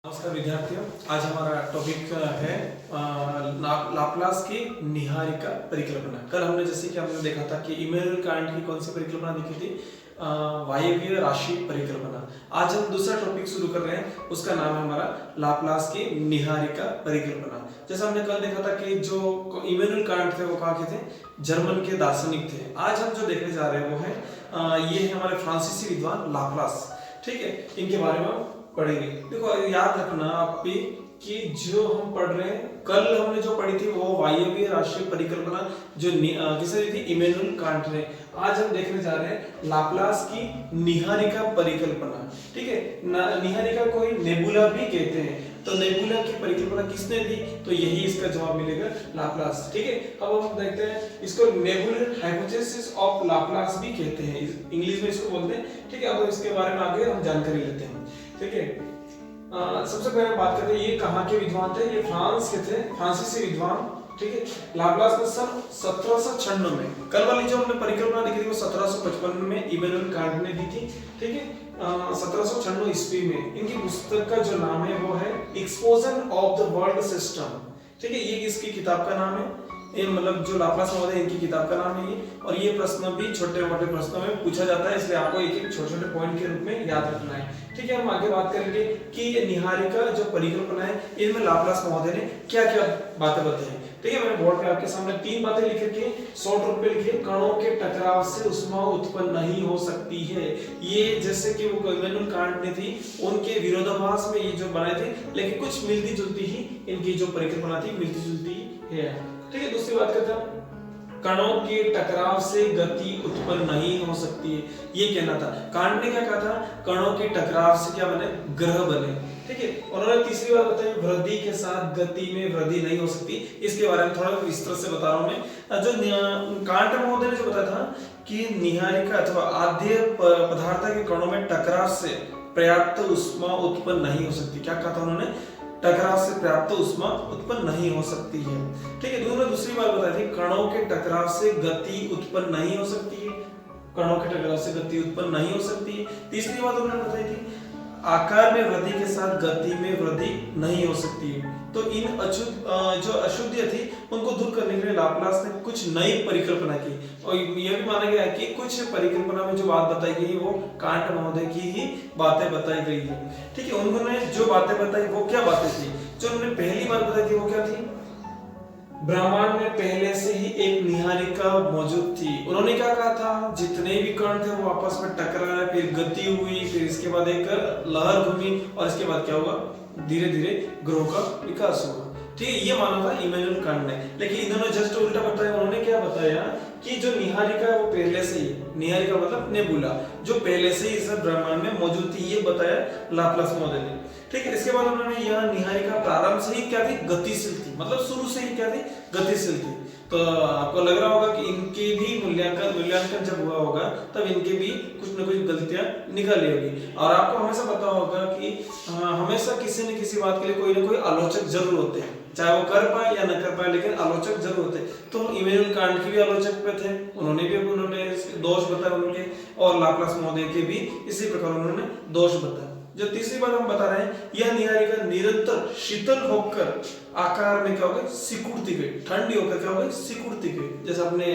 नमस्कार विद्यार्थियों, आज हमारा टॉपिक है लाप्लास की निहारिका परिकल्पना। कल हमने जैसे कि हमने देखा था कि इमैनुअल कांट की कौन सी परिकल्पना देखी थी, वायवीय राशि परिकल्पना। आज हम दूसरा टॉपिक शुरू कर रहे हैं, उसका नाम है हमारा लाप्लास की निहारिका परिकल्पना। जैसा हमने कल देखा था कि जो इमैनुअल कांट थे वो कहाँ के थे, जर्मन के दार्शनिक थे। आज हम जो देखने जा रहे हैं वो है ये है हमारे फ्रांसीसी विद्वान लाप्लास। ठीक है, इनके बारे में पढ़ेंगे। देखो याद रखना आप भी कि जो हम पढ़ रहे हैं, कल हमने जो पढ़ी थी वो वायवीय राशि परिकल्पना जो किसने दी थी, इमैनुअल कांट ने। आज हम देखने जा रहे हैं लाप्लास की निहारिका परिकल्पना। ठीक है, निहारिका को ही नेबुला भी कहते हैं। तो नेबुला की परिकल्पना किसने दी, तो यही इसका जवाब मिलेगा, लाप्लास। ठीक है, अब हम देखते हैं इसको नेबुलर हाइपोथेसिस ऑफ लाप्लास भी कहते हैं, इंग्लिश में इसको बोलते हैं। ठीक है, अब इसके बारे में आगे हम जानकारी लेते हैं। ठीक है, सबसे पहले बात करते हैं ये कहाँ के विद्वान थे। ये फ्रांस के थे, फ्रांसीसी विद्वान। ठीक है, लाप्लास ने सन 1796 में, कल वाली जो हमने परिकल्पना देखी थी वो 1755 में इमैनुअल कांट ने दी थी। ठीक है, 1796 ईस्वी में इनकी पुस्तक का जो नाम है वो है एक्सपोजन ऑफ द वर्ल्ड सिस्टम। ठीक है, ये इसकी किताब का नाम है, ये मतलब जो लाप्लास महोदय इनकी किताब का नाम है ये। और ये प्रश्न भी छोटे मोटे प्रश्नों में पूछा जाता है, इसलिए आपको एक एक छोटे छोटे पॉइंट के रूप में याद रखना है। ठीक है, हम आगे बात करेंगे कि ये निहारिका जो परिकल्पना है इनमें लाप्लास महोदय ने क्या क्या बातें बताई। ठीक है, मैंने बोर्ड पे आपके सामने 3 बातें लिख रखी है, शॉर्ट रूप पे लिखिए। कणों के टकराव से ऊष्मा उत्पन्न नहीं हो सकती है। ये जैसे कि वो इमैनुअल कांट ने थी, उनके विरोधाभास में ये जो बनाए थे, लेकिन कुछ मिलती जुलती ही इनकी जो परिकल्पना थी मिलती जुलती है। ठीक है, दूसरी बात करते हैं, कणों के टकराव से गति उत्पन्न नहीं हो सकती है, ये कहना था। कांट ने क्या कहा था, कणों के टकराव से क्या बने, ग्रह बने। ठीक है, उन्होंने तीसरी बात बताई, वृद्धि के साथ गति में वृद्धि नहीं हो सकती। इसके बारे में थोड़ा विस्तार से बता रहा हूं मैं। जो कांट महोदय ने जो बताया था कि निहारिका अथवा आद्य पदार्थ के कणों में टकराव से पर्याप्त ऊष्मा उत्पन्न नहीं हो सकती। क्या कहा था उन्होंने, टकराव से पर्याप्त ऊष्मा उत्पन्न नहीं हो सकती है। ठीक है, उन्होंने दूसरी बात बताई थी, कणों के टकराव से गति उत्पन्न नहीं हो सकती है। कणों के टकराव से गति उत्पन्न नहीं हो सकती है। तीसरी बात उन्होंने बताई थी, आकार में वृद्धि के साथ गति में वृद्धि नहीं हो सकती है। तो इन जो अशुद्धियां थी उनको दूर करने के लिए लाप्लास ने कुछ नई परिकल्पना की, और यह भी माना गया है कि कुछ परिकल्पना में जो बात बताई गई वो कांट महोदय की ही बातें बताई गई है। ठीक है, उन्होंने जो बातें बताई वो क्या बातें थी, जो उन्होंने पहली बात बताई थी वो क्या थी, ब्रह्मांड में पहले से ही एक निहारिका मौजूद थी। उन्होंने क्या कहा था, जितने भी कण थे वो आपस में टकराए, फिर गति हुई, फिर इसके बाद एक लहर घूमी, और इसके बाद क्या होगा, धीरे धीरे ग्रहों का विकास होगा। ठीक है, ये माना था इमैनुअल कांट ने। लेकिन इन्होंने जस्ट उल्टा बताया। उन्होंने क्या बताया कि जो निहारिका है वो पहले से ही, निहारिका मतलब नेबुला, जो पहले से ही इस ब्रह्मांड में मौजूद थी, ये बताया लाप्लास महोदय ने। ठीक है, इसके बाद उन्होंने यह निहारिका प्रारंभ से ही क्या थी, गतिशील थी, मतलब शुरू से ही क्या थी, गतिशील थी। तो आपको लग रहा होगा कि इनके भी मूल्यांकन जब हुआ होगा तब इनके भी कुछ न कुछ गलतियां निकाली होगी। और आपको हमेशा पता होगा कि हमेशा किसी न किसी बात के लिए कोई ना कोई आलोचक जरूर होते हैं, चाहे वो कर पाए या न कर पाए, लेकिन आलोचक जरूर होते हैं। तो इमैनुअल कांट के भी आलोचक पे थे, उन्होंने दोष बताए उनके, और लाप्लास महोदय के भी इसी प्रकार उन्होंने दोष बताए। जो तीसरी बात हम बता रहे हैं, यह निहारिका निरंतर शीतल होकर आकार में क्या होगा, सिकुड़ती गई, ठंडी होकर क्या होगा, सिकुड़ती गई। जैसे अपने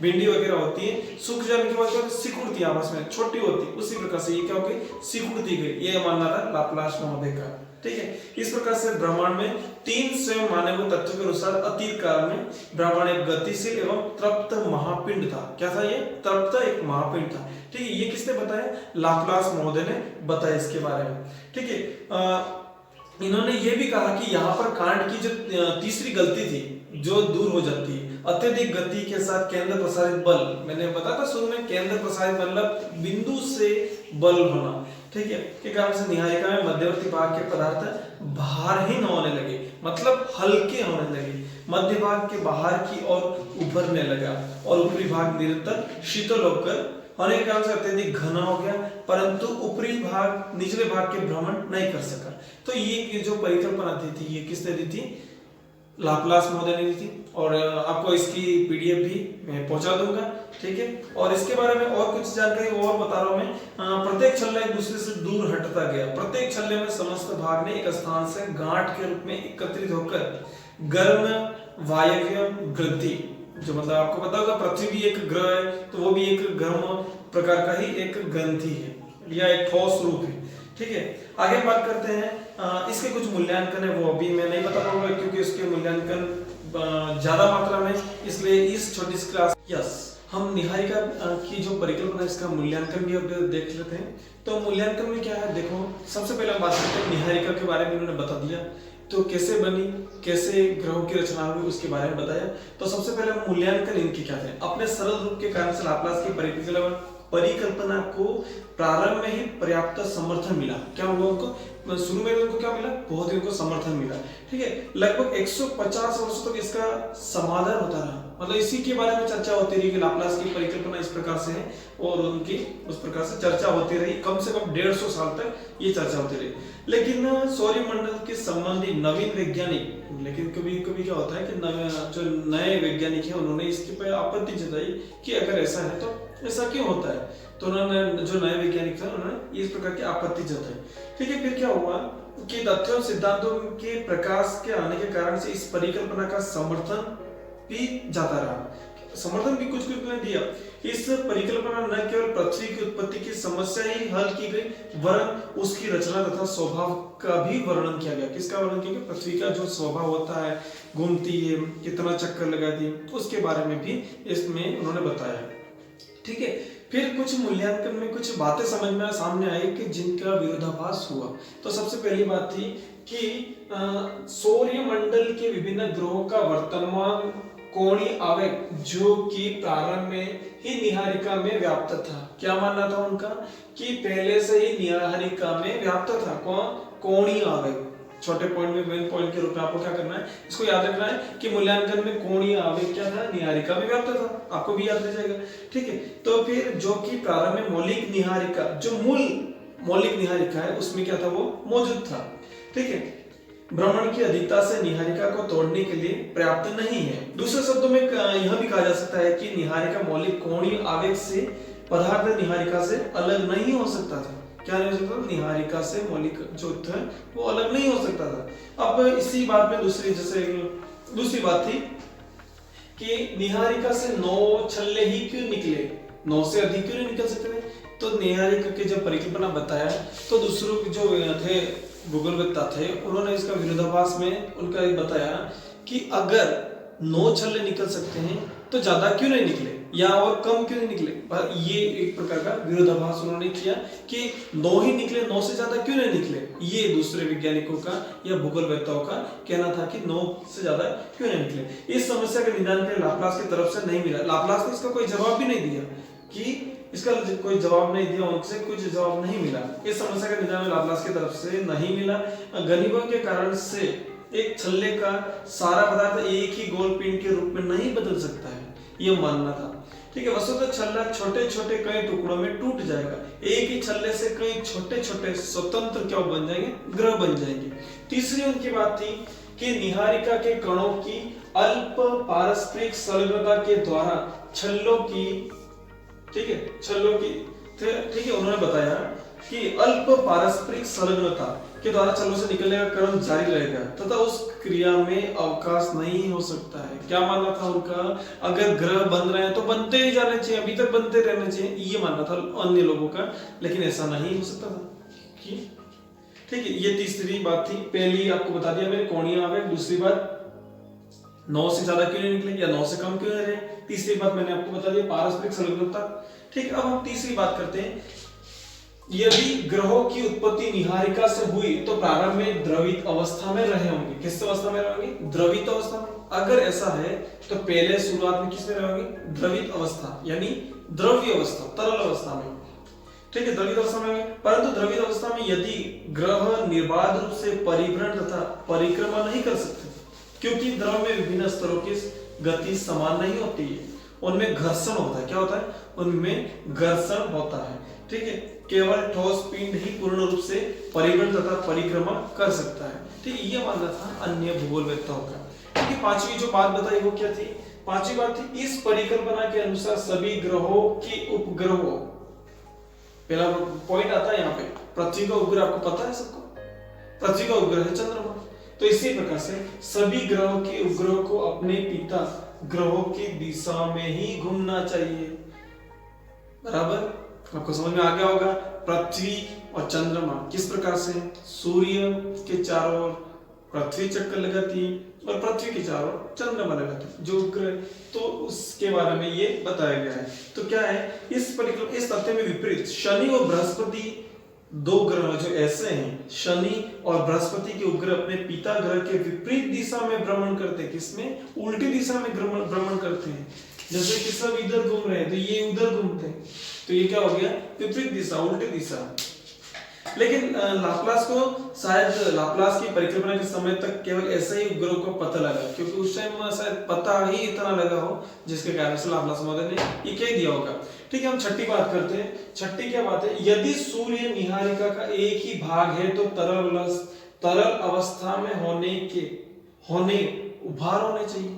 भिंडी वगैरह होती है, सूख जाने के बाद क्या होगी, सिकुड़ती है, आपस में छोटी होती, उसी प्रकार से ये क्या होगी, सिकुड़ती गई। ये मानना था लाप्लास महोदय का। ठीक है, इस प्रकार से ब्रह्मांड में 3 स्वयं माने हुए तथ्यों के अनुसार अतीत काल में ब्रह्मांड एक गतिशील एवं तृप्त महापिंड था। क्या था ये, तृप्त एक महापिंड था। ठीक है, ये किसने बताया, लाप्लास महोदय ने बताया इसके बारे में। ठीक है, इन्होंने ये भी कहा कि यहाँ पर कांट की जो तीसरी गलती थी जो दूर हो जाती है, अत्यधिक गति के साथ केंद्र प्रसारित बल। मैंने बताया था शुरू में, केंद्र प्रसारित मतलब बिंदु से बल होना। ठीक है, के कारण से निहारिका में मध्यवर्ती भाग के पदार्थ भारहीन होने लगे, मतलब हल्के होने लगे, मध्य भाग के बाहर की ओर उभरने लगा, और ऊपरी भाग निरंतर शीतल होकर होने के कारण से अत्यधिक घना हो गया, परंतु ऊपरी भाग निचले भाग के भ्रमण नहीं कर सका। तो ये जो परिकल्पना थी ये किसने दी थी, लाप्लास महोदय ने दी थी, और आपको इसकी पीडीएफ भी मैं पहुंचा दूंगा, ठीक है। और इसके बारे में और कुछ जानकारी और बता रहा हूं मैं। प्रत्येक छल्ला एक दूसरे से दूर हटता गया। प्रत्येक छल्ले में समस्त भाग ने एक स्थान से गांठ के रूप में एकत्रित होकर गर्म वायव्य ग्रंथि, जो मतलब आपको पता होगा पृथ्वी भी एक ग्रह है, तो वो भी एक गर्म प्रकार का ही एक ग्रंथि है या एक ठोस रूप है, ठीक है। आगे बात करते हैं इसके कुछ मूल्यांकन है, वो अभी मैं नहीं बता पाऊंगा क्योंकि इसके मूल्यांकन ज्यादा मात्रा में, इसलिए इस छोटी सी क्लास हम निहारिका की जो परिकल्पना इसका मूल्यांकन भी अब देख लेते हैं। तो मूल्यांकन में क्या है, देखो सबसे पहले हम बात करते हैं निहारिका के बारे में। उन्होंने बता दिया तो कैसे बनी, कैसे ग्रहों की रचना हुई, उसके बारे में बताया। तो सबसे पहले मूल्यांकन इनके क्या थे। अपने सरल रूप के कारण से लाप्लास की परिकल्पना को प्रारंभ में ही पर्याप्त समर्थन मिला। क्या हुआ उनको, शुरू में उनको क्या मिला, बहुत ही उनको समर्थन मिला, ठीक है। लगभग 150 वर्षों तक इसका समाधान होता रहा, मतलब इसी के बारे में चर्चा होती रही कि लाप्लास की परिकल्पना इस प्रकार से है, और उनकी उस प्रकार से चर्चा होती रही। कम से कम 150 साल तक ये चर्चा होती रही। लेकिन सौरमंडल के संबंधी नवीन वैज्ञानिक, लेकिन कभी कभी क्या होता है कि जो नए वैज्ञानिक है उन्होंने इसके पर आपत्ति जताई कि अगर ऐसा है तो ऐसा क्यों होता है। तो उन्होंने, जो नए वैज्ञानिक थे, उन्होंने इस प्रकार की आपत्ति जताई, ठीक है। फिर क्या हुआ कि तथ्यों सिद्धांतों के प्रकाश के आने के कारण से इस परिकल्पना का समर्थन भी जाता रहा। समर्थन भी कुछ कुछ ने दिया। इस परिकल्पना न केवल पृथ्वी की उत्पत्ति की समस्या ही हल की गई, वरन उसकी रचना तथा स्वभाव का भी वर्णन किया गया। किसका वर्णन किया गया, पृथ्वी का जो स्वभाव होता है, घूमती है, कितना चक्कर लगाती है, उसके बारे में भी इसमें उन्होंने बताया, ठीक है। फिर कुछ मूल्यांकन में कुछ बातें समझ में सामने आई कि जिनका विरोधाभास हुआ। तो सबसे पहली बात थी कि सौरमंडल के विभिन्न ग्रहों का वर्तमान कोणीय आवेग जो कि प्रारंभ में ही निहारिका में व्याप्त था। क्या मानना था उनका कि पहले से ही निहारिका में व्याप्त था। कौन, कोणीय आवेग। छोटे पॉइंट में, मेन पॉइंट के रूप में आपको क्या करना है, इसको याद रखना है कि मूल्यांकन में कोणीय आवेग क्या था, निहारिका में व्याप्त था। आपको भी याद रह जाएगा, ठीक है। तो फिर जो कि प्रारंभ में मौलिक निहारिका, जो मूल मौलिक निहारिका है, उसमें क्या था, वो मौजूद था, ठीक है। भ्रमण की अधिकता से निहारिका को तोड़ने के लिए पर्याप्त नहीं है। दूसरे शब्दों में यह भी कहा जा सकता है कि निहारिका मौलिक कोणीय आवेग से पदार्थ निहारिका से अलग नहीं हो सकता था। क्या नहीं हो सकता, निहारिका से मौलिक जो था वो अलग नहीं हो सकता था। अब इसी बात में दूसरी बात थी कि निहारिका से 9 छल्ले ही क्यों निकले, 9 से अधिक क्यों नहीं निकल सकते। तो निहारिका के जब परिकल्पना बताया तो दूसरों जो थे भूगोलवेत्ता थे, उन्होंने इसका विरोधाभास में उनका बताया कि अगर 9 छल्ले निकल सकते हैं तो ज्यादा क्यों नहीं निकले, या और कम क्यों नहीं निकले। पर ये एक प्रकार का विरोधाभास उन्होंने किया कि 9 ही निकले, 9 से ज्यादा क्यों नहीं निकले। ये दूसरे वैज्ञानिकों का या भूगोलवेत्ताओं का कहना था कि 9 से ज्यादा क्यों नहीं निकले। इस समस्या के निदान के लाप्लास की तरफ से नहीं मिला। लाप्लास ने इसका कोई जवाब भी नहीं दिया कि इसका कोई जवाब नहीं दिया, उनसे कुछ जवाब नहीं मिला। इस समस्या का निदान लाप्लास की तरफ से नहीं मिला। गनीमों के कारण से एक छल्ले का सारा पदार्थ एक ही गोल पिंड के रूप में नहीं बदल सकता है, यह मानना था, ठीक है। वस्तुतः छल्ला छोटे छोटे कई टुकड़ों में टूट जाएगा। एक ही छल्ले से कई छोटे छोटे स्वतंत्र क्या बन जाएंगे, ग्रह बन जाएंगे। तीसरी उनकी बात थी कि निहारिका के कणों की अल्प पारस्परिक संलग्नता के द्वारा छल्लों की, ठीक है, छल्लों की, ठीक है, उन्होंने बताया कि अल्प पारस्परिक संलग्नता के द्वारा छल्लों से निकलने का क्रम जारी रहेगा तथा उस क्रिया में अवकाश नहीं हो सकता है। क्या मानना था उनका, अगर ग्रह बन रहे हैं तो बनते ही जाने चाहिए, अभी तक बनते रहने चाहिए, ये मानना था अन्य लोगों का, लेकिन ऐसा नहीं हो सकता था, ठीक है। ये तीसरी बात थी। पहली आपको बता दिया मैंने, कोणीय आवेग। दूसरी बात 9 से ज्यादा क्यों नहीं निकले या 9 से कम क्यों नहीं रहे। तीसरी बात मैंने आपको बता दिया, पारस्परिक संलग्नता, ठीक। अब हम तीसरी बात करते हैं, यदि ग्रहों की उत्पत्ति निहारिका से हुई तो प्रारंभ में द्रवित अवस्था में रहे होंगे। किस अवस्था में रहेंगे, द्रवित अवस्था में। अगर ऐसा है तो पहले शुरुआत में किसमें रहेंगे, द्रवित अवस्था, यानी द्रव्य अवस्था, तरल अवस्था में, ठीक है, द्रवित अवस्था में। परंतु द्रवित अवस्था में यदि ग्रह निर्बाध रूप से परिभ्रमण तथा परिक्रमा नहीं कर सकते, क्योंकि द्रव में विभिन्न स्तरों की गति समान नहीं होती है, उनमें घर्षण होता है। क्या होता है, उनमें घर्षण होता है, ठीक है। केवल ठोस पिंड ही पूर्ण रूप से परिभ्रमण तथा परिक्रमा कर सकता है। ठीक है, ये मानना था अन्य भूगोलवेत्ताओं का। ठीक है, पांचवी जो बात बताई वो क्या थी? पांचवी बात थी इस परिकल्पना के अनुसार सभी ग्रहों के उपग्रहों, पहला पॉइंट आता है यहाँ पे, पृथ्वी का उपग्रह आपको पता है सबको, पृथ्वी का उपग्रह है चंद्रमा। तो इसी प्रकार से सभी ग्रहों के उपग्रहों को अपने पिता ग्रहों की दिशा में ही घूमना चाहिए। बराबर, आपको समझ में आ गया होगा। पृथ्वी और चंद्रमा किस प्रकार से सूर्य के चारों ओर पृथ्वी चक्कर लगाती है और पृथ्वी के चारों ओर चंद्रमा लगाती है जो उपग्रह, तो उसके बारे में ये बताया गया है। तो क्या है इस तथ्य में विपरीत शनि और बृहस्पति दो ग्रह जो ऐसे हैं, शनि और बृहस्पति के उपग्रह अपने पिता ग्रह के विपरीत दिशा में भ्रमण करते हैं। किसमें? उल्टी दिशा में भ्रमण करते हैं। जैसे कि सब इधर घूम रहे हैं तो ये उधर घूमते हैं, तो ये क्या हो गया? विपरीत दिशा, उल्टी दिशा। लेकिन लाप्लास को शायद लाप्लास की परिकल्पना के समय तक केवल ऐसे ही उपग्रह को पता लगा, क्योंकि उस टाइम शायद पता ही इतना लगा हो जिसके कारण से लाप्लास महोदय ने ये कह दिया होगा। ठीक है, हम छठी बात करते हैं। छठी क्या बात है? यदि सूर्य निहारिका का एक ही भाग है तो तरल अवस्था में होने उभार होने चाहिए।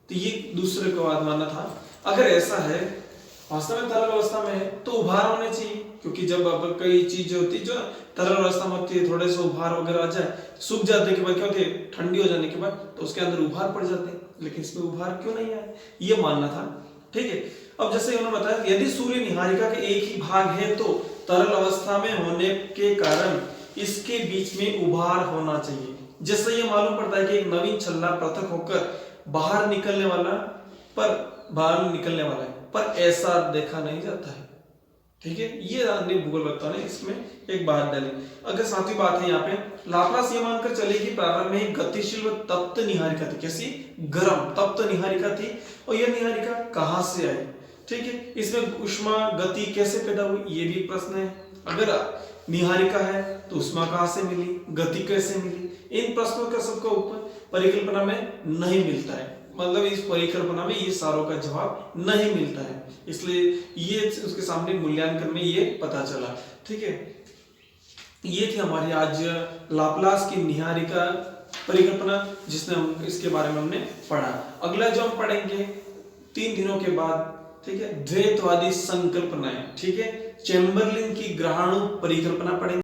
तो ये दूसरे को बात मानना था। अगर ऐसा है, वास्तव में तरल अवस्था में है तो उभार होने चाहिए, क्योंकि जब अब कई चीजें होती है जो तरल अवस्था में होती है, थोड़े से उभार वगैरह आ जाए, सूख जाने के बाद क्या होती है, ठंडी हो जाने के बाद तो उसके अंदर उभार पड़ जाते हैं, लेकिन इसमें उभार क्यों नहीं आए, ये मानना था। ठीक है, अब जैसे उन्होंने बताया यदि सूर्य निहारिका के एक ही भाग है तो तरल अवस्था में होने के कारण इसके बीच में उभार होना चाहिए। जैसे ये मालूम पड़ता है कि एक नवीन छल्ला पृथक होकर बाहर निकलने वाला है, पर ऐसा देखा नहीं जाता है। ठीक है, ये अन्य भूगोलवेत्ताओं ने इसमें एक बात डाली। अगर सातवीं बात है यहाँ पे, लाप्लास ये मानकर चले कि प्रारंभ में एक गतिशील व तप्त निहारिका थी। कैसी? गर्म तप्त निहारिका थी। और यह निहारिका कहाँ से आई? ठीक है, इसमें उष्मा गति कैसे पैदा हुई, ये भी प्रश्न है। अगर निहारिका है तो उष्मा कहाँ से मिली, गति कैसे मिली? इन प्रश्नों का सबका उत्तर परिकल्पना में नहीं मिलता है। मतलब इस परिकल्पना में ये सारों का जवाब नहीं मिलता है, इसलिए ये उसके सामने मूल्यांकन में ये पता चला। ठीक है, ये थी हमारी आज लाप्लास की निहारिका परिकल्पना, जिसने हम इसके बारे में हमने पढ़ा। अगला जो हम पढ़ेंगे 3 दिनों के बाद, ठीक है, द्वैतवादी संकल्पनाएं। ठीक है, चैम्बरलिन की ग्रहाणु परिकल्पना पढ़ेंगे।